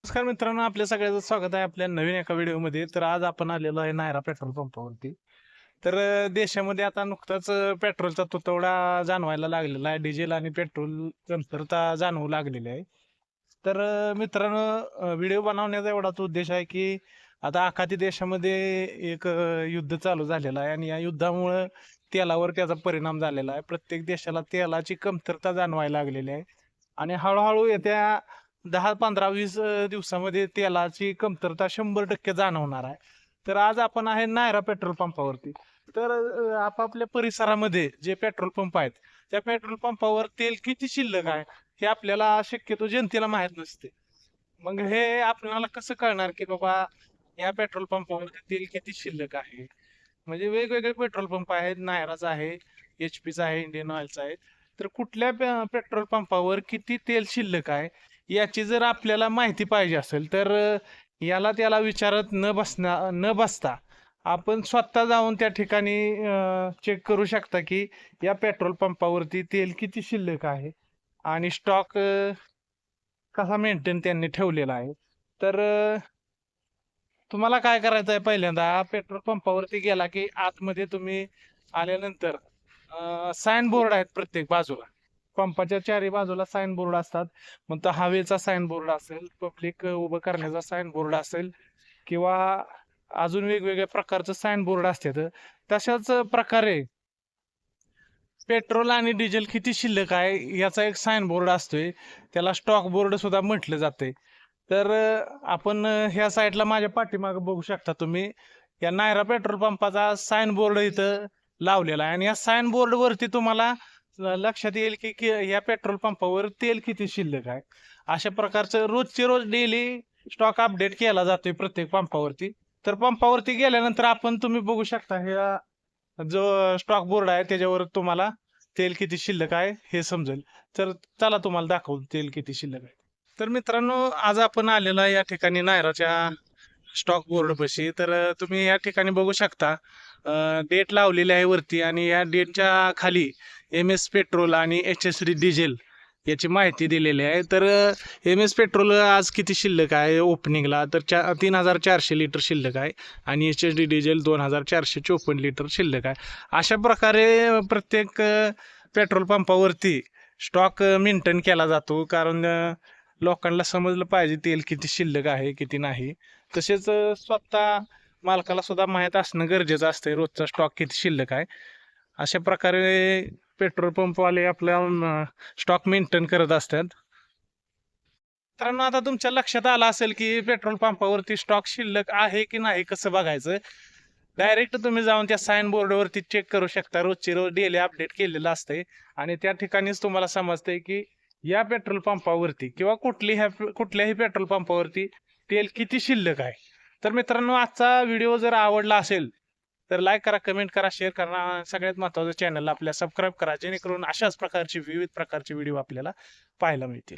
नमस्कार मित्रांनो, आपल्या सगळ्यांचं स्वागत आहे आपल्या नवीन एका व्हिडिओमध्ये. तर आज आपण आलेलो आहे नायरा पेट्रोल पंपावरती. तर देशामध्ये आता नुकताच पेट्रोलचा तुटवडा जाणवायला लागलेला आहे. डिझेल आणि पेट्रोल कमतरता जाणवू लागलेली आहे. तर मित्रांनो, व्हिडिओ बनवण्याचा एवढाच उद्देश आहे की आता आखाती देशामध्ये एक युद्ध चालू झालेलं आहे आणि या युद्धामुळं तेलावर त्याचा परिणाम झालेला आहे. प्रत्येक देशाला तेलाची कमतरता जाणवायला लागलेली आहे आणि हळूहळू येत्या 10, 15, 20 दिवसामध्ये तेलाची कमतरता 100% जाणवणार आहे. तर आज आपण आहे नायरा पेट्रोल पंपावरती. तर आपापल्या परिसरामध्ये जे पेट्रोल पंप आहेत, त्या पेट्रोल पंपावर तेल किती शिल्लक आहे, हे आपल्याला शक्यतो जनतेला माहीत नसते. मग हे आपल्याला कसं कळणार, की बाबा या पेट्रोल पंपावरती तेल किती शिल्लक आहे? म्हणजे वेगवेगळे पेट्रोल पंप आहेत. नायराचा आहे, एचपीचा आहे, इंडियन ऑइलचा आहे. तर कुठल्या पेट्रोल पंपावर किती तेल शिल्लक आहे, याची जर आपल्याला माहिती पाहिजे असेल, तर याला त्याला विचारत न बसता आपण स्वतः जाऊन त्या ठिकाणी चेक करू शकता, की या पेट्रोल पंपावरती तेल किती शिल्लक आहे आणि स्टॉक कसा मेंटेन त्यांनी ठेवलेला आहे. तर तुम्हाला काय करायचं आहे, पहिल्यांदा पेट्रोल पंपावरती गेला की आतमध्ये तुम्ही आल्यानंतर साइन बोर्ड आहेत प्रत्येक बाजूला. पंपाच्या चारी बाजूला साइन बोर्ड असतात. मग तो हवेचा साइन बोर्ड असेल, पब्लिक उभं करण्याचा साइन बोर्ड असेल किंवा अजून वेगवेगळ्या प्रकारचं साइन बोर्ड असतात. तशाच प्रकारे पेट्रोल आणि डिझेल किती शिल्लक आहे याचा एक साइन बोर्ड असतोय. त्याला स्टॉक बोर्ड सुद्धा म्हटलं जाते. तर आपण ह्या साईडला माझ्या पाठीमागे बघू शकता तुम्ही, या नायरा पेट्रोल पंपाचा साइन बोर्ड इथं लावलेला आहे आणि या साइन बोर्ड वरती तुम्हाला लक्षात येईल की की या पेट्रोल पंपावर तेल किती शिल्लक आहे. अशा प्रकारचं रोजचे रोज डेली स्टॉक अपडेट केला जातोय प्रत्येक पंपावरती. तर पंपावरती गेल्यानंतर आपण तुम्ही बघू शकता, ह्या जो स्टॉक बोर्ड आहे त्याच्यावर तुम्हाला तेल किती शिल्लक आहे हे समजेल. तर चला तुम्हाला दाखवू तेल किती शिल्लक आहे. तर मित्रांनो, आज आपण आलेलो आहे या ठिकाणी नायराच्या स्टॉक बोर्ड पाशी. तर तुम्ही या ठिकाणी बघू शकता, डेट लावलेली आहे वरती आणि या डेटच्या खाली एम एस पेट्रोल आणि एच एस डी डिझेल याची माहिती दिलेली आहे. तर एम एस पेट्रोल आज किती शिल्लक आहे ओपनिंगला, तर 3400 लिटर शिल्लक आहे आणि H S D diesel 2454 litre शिल्लक आहे. अशा प्रकारे प्रत्येक पेट्रोल पंपावरती स्टॉक मेंटेन केला जातो, कारण लोकांना समजलं पाहिजे तेल किती शिल्लक आहे किती नाही. तसेच स्वतः मालकाला सुद्धा माहीत असणं गरजेचं असतंय रोजचा स्टॉक किती शिल्लक आहे. अशा प्रकारे पेट्रोल पंपवाले आपल्या स्टॉक मेंटेन करत असतात. मित्रांनो, आता तुमच्या लक्षात आलं असेल की पेट्रोल पंपावरती स्टॉक शिल्लक आहे की नाही कसं बघायचं. डायरेक्ट तुम्ही जाऊन त्या साइन बोर्डवरती चेक करू शकता. रोजची रोज डेली अपडेट केलेलं असतंय आणि त्या ठिकाणीच तुम्हाला समजतंय की या पेट्रोल पंपावरती किंवा कुठल्याही पेट्रोल पंपावरती तेल किती शिल्लक आहे. तर मित्रांनो, आजचा व्हिडिओ जर आवडला असेल तर लाईक करा, कमेंट करा, शेअर करा. सगळ्यात महत्त्वाचं चॅनलला आपल्या सबस्क्राईब करा, जेणेकरून अशाच प्रकारचे विविध प्रकारचे व्हिडिओ आपल्याला पाहायला मिळतील.